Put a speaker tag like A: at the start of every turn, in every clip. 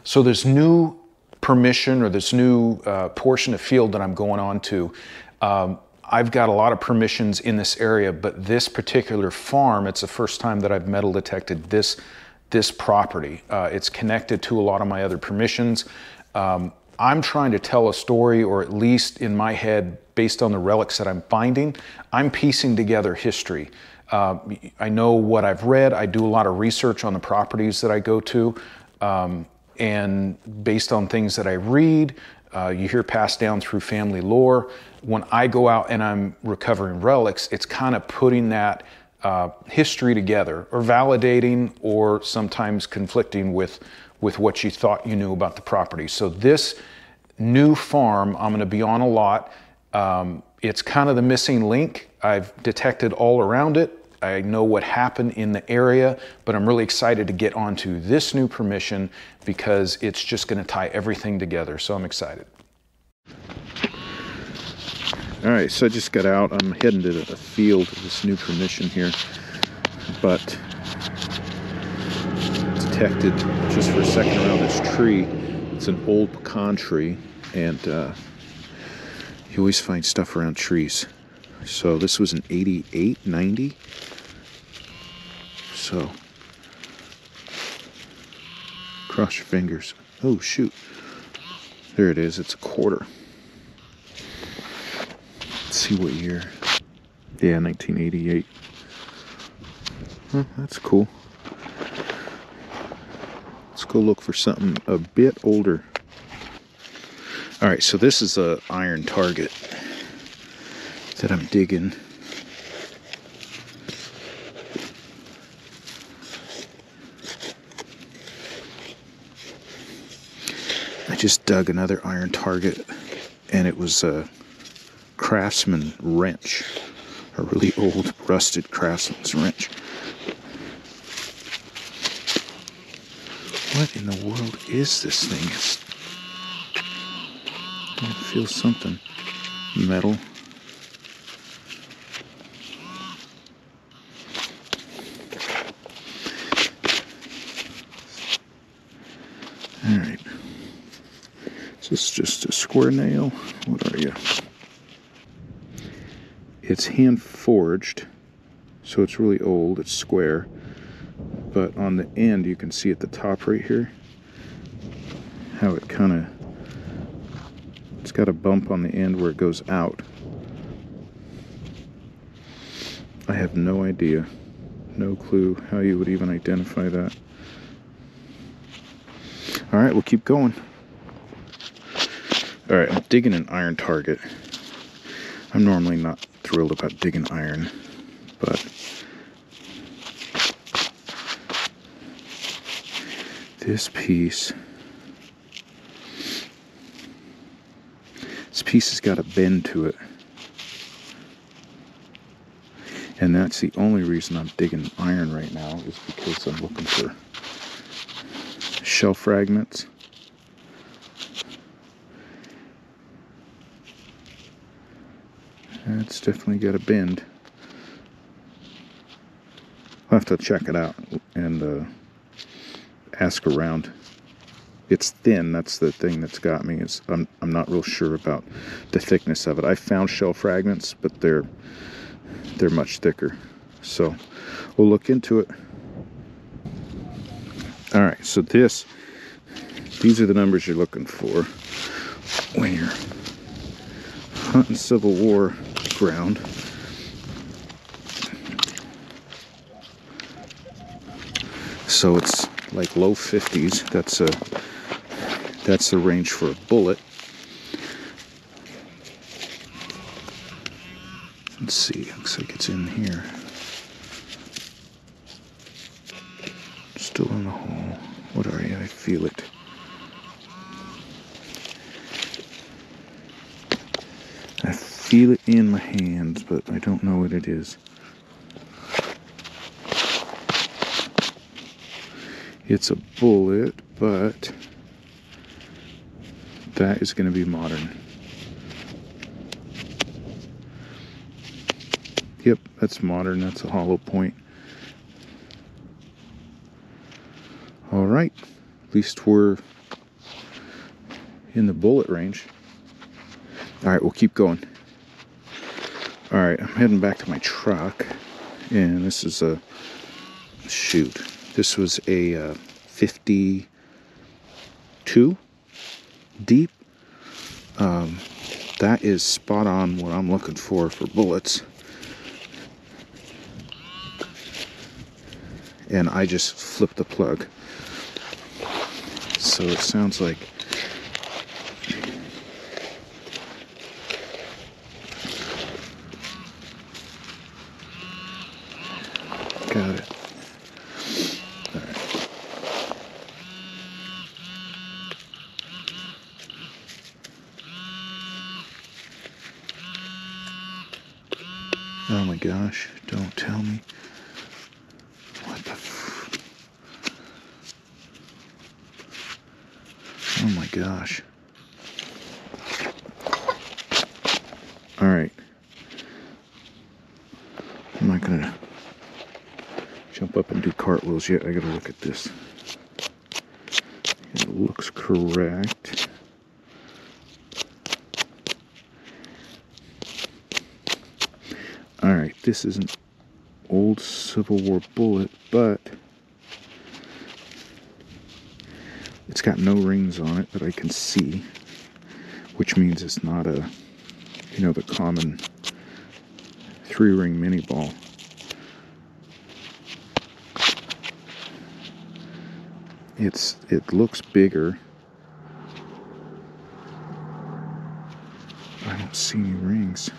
A: So this new permission or this new portion of field that I'm going on to, I've got a lot of permissions in this area, but this particular farm, it's the first time that I've metal detected this property. It's connected to a lot of my other permissions. I'm trying to tell a story, or at least in my head, based on the relics that I'm finding, I'm piecing together history. I know what I've read. I do a lot of research on the properties that I go to. And based on things that I read, you hear passed down through family lore. When I go out and I'm recovering relics, it's kind of putting that history together, or validating, or sometimes conflicting with what you thought you knew about the property. So this new farm, I'm going to be on a lot. It's kind of the missing link. I've detected all around it. I know what happened in the area, but I'm really excited to get onto this new permission because it's just going to tie everything together. So I'm excited.
B: All right, so I just got out. I'm heading to the field of this new permission here, but detected just for a second around this tree. It's an old pecan tree, and you always find stuff around trees. So this was an 88, 90. So cross your fingers. Oh shoot, there it is. It's a quarter. Let's see what year. Yeah, 1988. Huh, that's cool. Let's go look for something a bit older. All right, so this is a iron target that I'm digging. I just dug another iron target, and it was a Craftsman wrench, a really old rusted Craftsman's wrench. What in the world is this thing? I feel something. Metal. Alright. Is this just a square nail? What are you? It's hand forged, so it's really old. It's square. But on the end, you can see at the top right here how it kind of, it's got a bump on the end where it goes out. I have no idea, no clue how you would even identify that. All right, we'll keep going. All right, I'm digging an iron target. I'm normally not thrilled about digging iron, but this piece has got a bend to it, and that's the only reason I'm digging iron right now, is because I'm looking for shell fragments. It's definitely got a bend. I'll have to check it out and ask around. It's thin. That's the thing that's got me. Is I'm not real sure about the thickness of it. I found shell fragments, but they're much thicker. So we'll look into it. All right. So these are the numbers you're looking for when you're hunting Civil War ground. So it's like low 50s. That's the range for a bullet. Let's see, looks like it's in here. Still in the hole. What are you? I feel it. I feel it in my hands, but I don't know what it is. It's a bullet, but that is going to be modern. Yep, that's modern. That's a hollow point. All right, at least we're in the bullet range. All right, we'll keep going. All right, I'm heading back to my truck, and this is a, shoot, this was a 52 deep. That is spot on what I'm looking for bullets. And I just flipped the plug. So it sounds like got it. All right. Oh my gosh, don't tell me. What the oh my gosh. All right. I'm not gonna jump up and do cartwheels yet. I gotta look at this. It looks correct. All right, this is an old Civil War bullet, but it's got no rings on it that I can see, which means it's not a, you know, the common 3-ring mini ball. It looks bigger. I don't see any rings.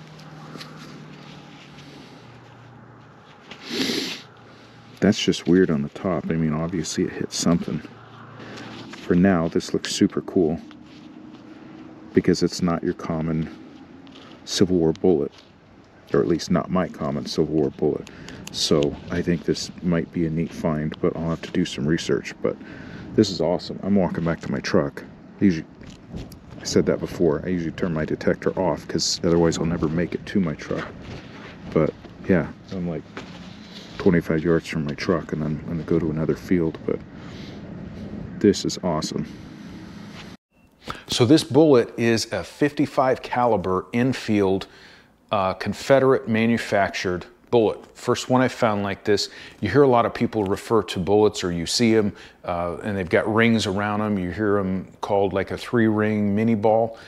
B: That's just weird on the top. I mean, obviously it hit something. For now, this looks super cool because it's not your common Civil War bullet, or at least not my common Civil War bullet. So I think this might be a neat find, but I'll have to do some research. But this is awesome. I'm walking back to my truck. I said that before. I usually turn my detector off because otherwise I'll never make it to my truck. But yeah, I'm like 25 yards from my truck, and I'm going to go to another field, but this is awesome.
A: So this bullet is a 55 caliber infield Confederate manufactured bullet. First one I found like this. You hear a lot of people refer to bullets, or you see them and they've got rings around them. You hear them called like a 3-ring mini ball.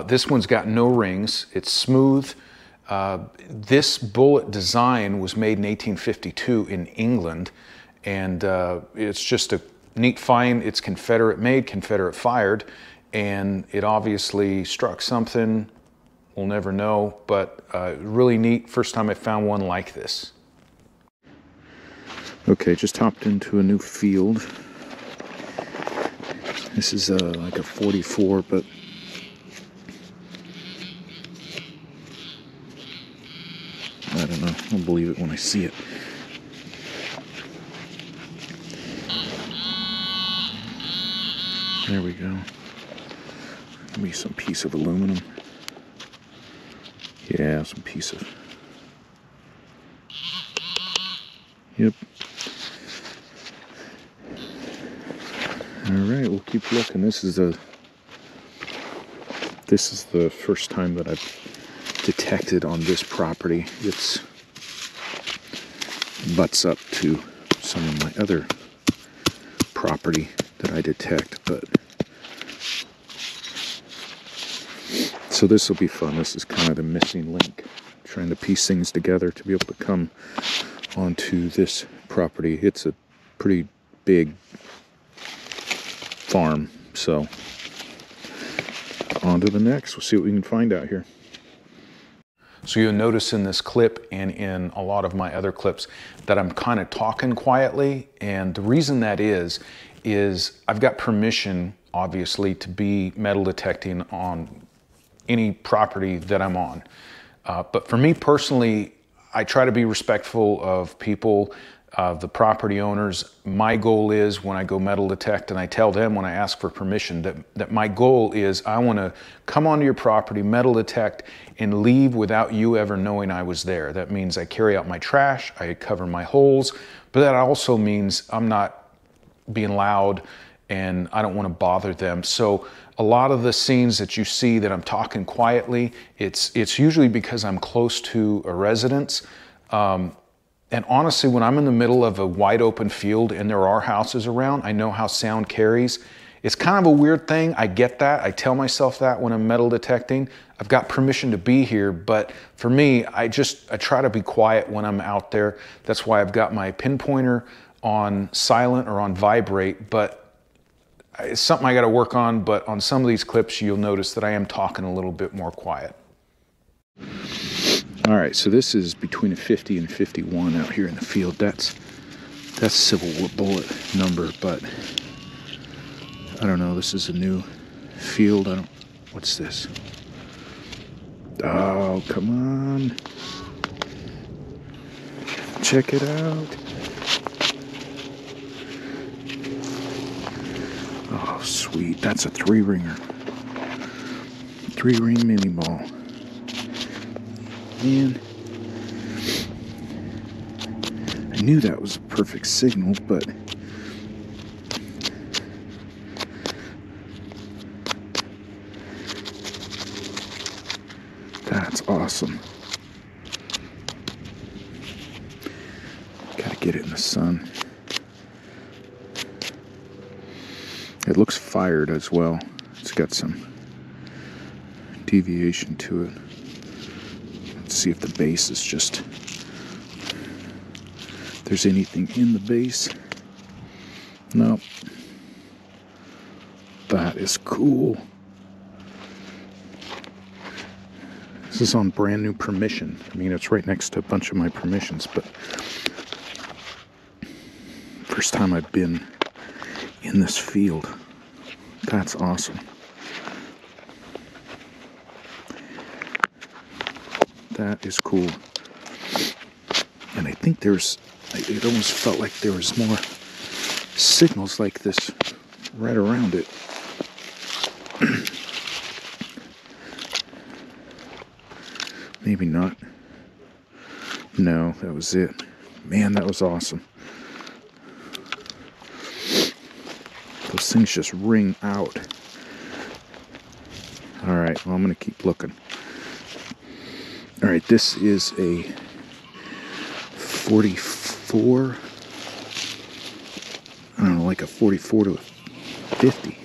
A: This one's got no rings. It's smooth. This bullet design was made in 1852 in England, and it's just a neat find. It's Confederate made, Confederate fired, and it obviously struck something. We'll never know, but really neat. First time I found one like this.
B: Okay, just hopped into a new field. This is like a 44, but I don't know. I'll believe it when I see it. There we go. Maybe some piece of aluminum. Yeah, some piece of. Yep. All right, we'll keep looking. This is the first time that I've detected on this property. It's butts up to some of my other property that I detect, but so this will be fun. This is kind of the missing link, trying to piece things together to be able to come onto this property. It's a pretty big farm, so on to the next. We'll see what we can find out here.
A: So you'll notice in this clip and in a lot of my other clips that I'm kind of talking quietly, and the reason that is I've got permission, obviously, to be metal detecting on any property that I'm on. But for me personally, I try to be respectful of people, the property owners. My goal is when I go metal detect, and I tell them when I ask for permission that my goal is I want to come onto your property, metal detect, and leave without you ever knowing I was there. That means I carry out my trash, I cover my holes, but that also means I'm not being loud and I don't want to bother them. So a lot of the scenes that you see that I'm talking quietly, it's usually because I'm close to a residence. And honestly, when I'm in the middle of a wide open field and there are houses around, I know how sound carries. It's kind of a weird thing. I get that. I tell myself that when I'm metal detecting. I've got permission to be here, but for me, I try to be quiet when I'm out there. That's why I've got my pinpointer on silent or on vibrate, but it's something I got to work on. But on some of these clips, you'll notice that I am talking a little bit more quiet.
B: All right, so this is between a 50 and 51 out here in the field. That's Civil War bullet number, but I don't know. This is a new field. What's this? Oh, come on. Check it out. Oh, sweet. That's a 3-ringer. 3-ring mini ball. Man, I knew that was a perfect signal, but that's awesome. Gotta get it in the sun. It looks fired as well. It's got some deviation to it. Let's see if the base is just, if there's anything in the base. Nope. That is cool. This is on brand new permission. I mean, it's right next to a bunch of my permissions, but first time I've been in this field. That's awesome. That is cool. And I think it almost felt like there was more signals like this right around it. Maybe not. No, that was it. Man, that was awesome. Those things just ring out. All right, well, I'm going to keep looking. All right, this is a 44. I don't know, like a 44 to a 50.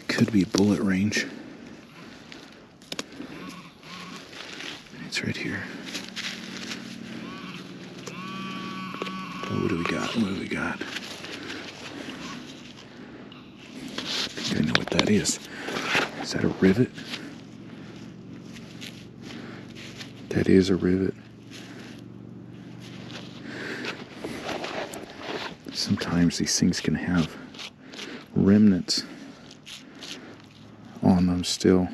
B: Could be bullet range. It's right here. Oh, what do we got? What do we got? I think I know what that is. Is that a rivet? That is a rivet. Sometimes these things can have remnants on them still.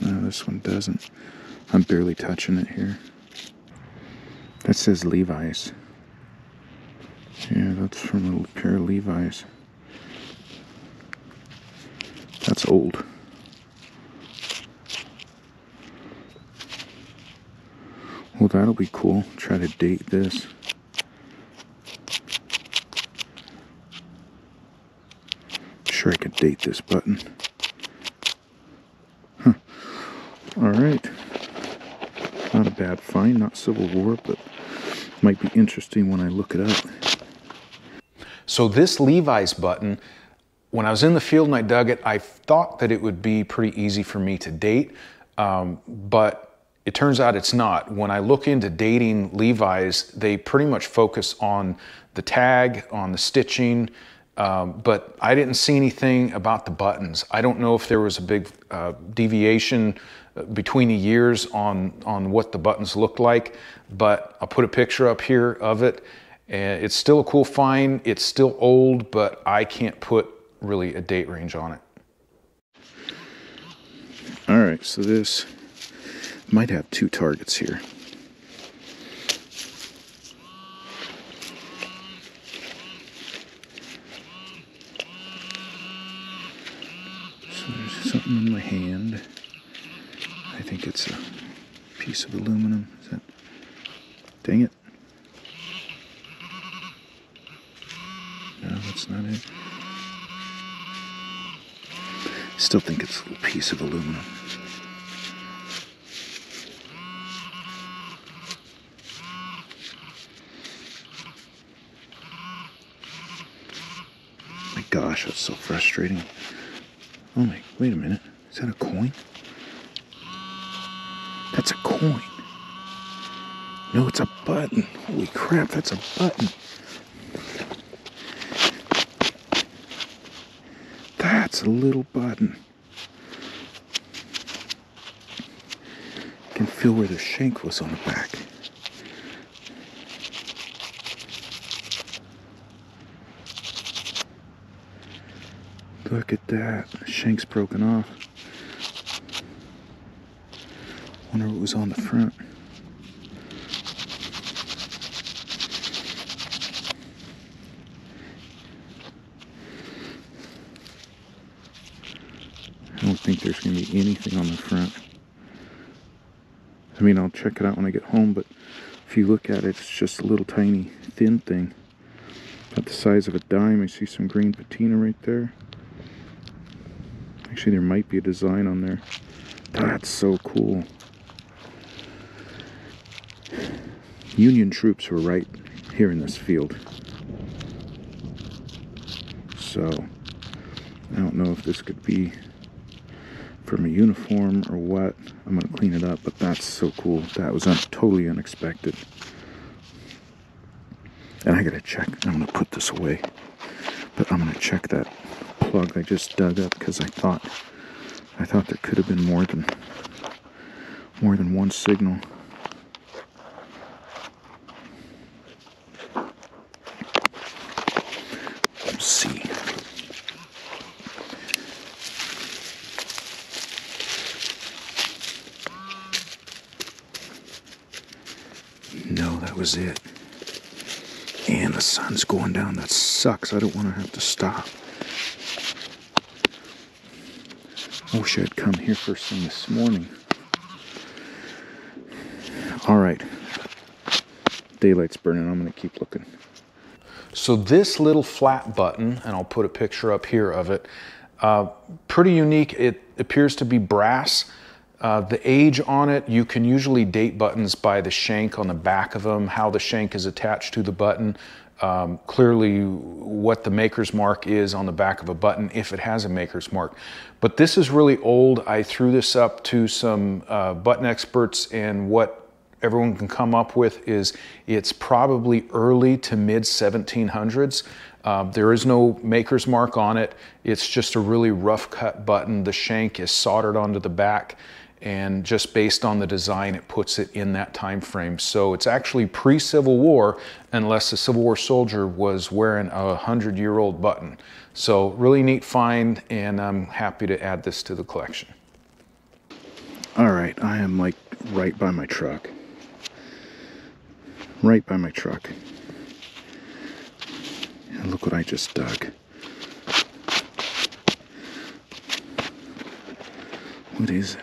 B: No, this one doesn't. I'm barely touching it here. That says Levi's. Yeah, that's from a pair of Levi's. That's old. Well, that'll be cool. Try to date this. Sure I could date this button. Huh. Alright. Not a bad find, not Civil War, but might be interesting when I look it up.
A: So this Levi's button, when I was in the field and I dug it, I thought that it would be pretty easy for me to date, but it turns out it's not. When I look into dating Levi's, they pretty much focus on the tag, on the stitching, but I didn't see anything about the buttons. I don't know if there was a big deviation between the years on what the buttons looked like, but I'll put a picture up here of it. And it's still a cool find. It's still old, but I can't put really a date range on it.
B: All right, so this might have 2 targets here. So there's something in my hand. I think it's a piece of aluminum. Is that? Dang it. that's not it. Still think it's a little piece of aluminum. My gosh, that's so frustrating. Oh my, wait a minute. Is that a coin? That's a coin. No, it's a button. Holy crap, that's a button. That's a little button. You can feel where the shank was on the back. Look at that. The shank's broken off. Wonder what was on the front. I don't think there's going to be anything on the front. I mean, I'll check it out when I get home, but if you look at it, it's just a little tiny, thin thing. About the size of a dime. I see some green patina right there. Actually, there might be a design on there. That's so cool. Union troops were right here in this field. So, I don't know if this could be from a uniform or what. I'm going to clean it up, but that's so cool. That was totally unexpected. And I got to check. I'm going to put this away. But I'm going to check that plug I just dug up because I thought there could have been more than one signal. Let's see. No, that was it. And the sun's going down. That sucks. I don't want to have to stop. I wish I'd come here first thing this morning. Alright. Daylight's burning. I'm going to keep looking.
A: So this little flat button, and I'll put a picture up here of it, pretty unique. It appears to be brass. The age on it, you can usually date buttons by the shank on the back of them, how the shank is attached to the button, clearly what the maker's mark is on the back of a button, if it has a maker's mark. But this is really old. I threw this up to some button experts, and what everyone can come up with is it's probably early to mid 1700s. There is no maker's mark on it. It's just a really rough cut button. The shank is soldered onto the back, and just based on the design, it puts it in that time frame. So it's actually pre-Civil War, unless a Civil War soldier was wearing a 100-year-old button. So really neat find, and I'm happy to add this to the collection.
B: All right, I am like right by my truck. Right by my truck. And look what I just dug. What is it?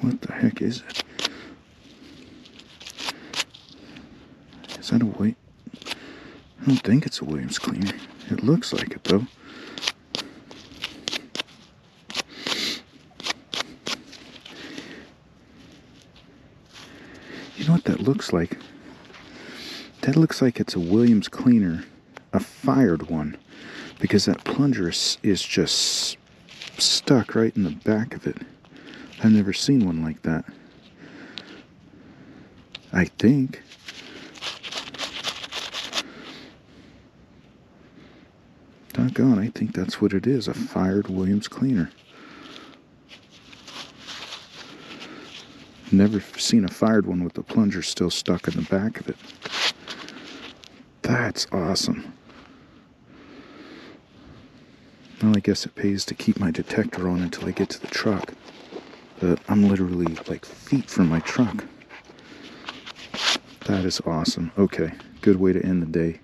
B: What the heck is it? Is that a Williams? I don't think it's a Williams cleaner. It looks like it though. You know what that looks like? That looks like it's a Williams cleaner, a fired one, because that plunger is just stuck right in the back of it. I've never seen one like that. I think. Doggone, I think that's what it is, a fired Williams cleaner. Never seen a fired one with the plunger still stuck in the back of it. That's awesome. Well, I guess it pays to keep my detector on until I get to the truck. But I'm literally like feet from my truck. That is awesome. Okay, good way to end the day.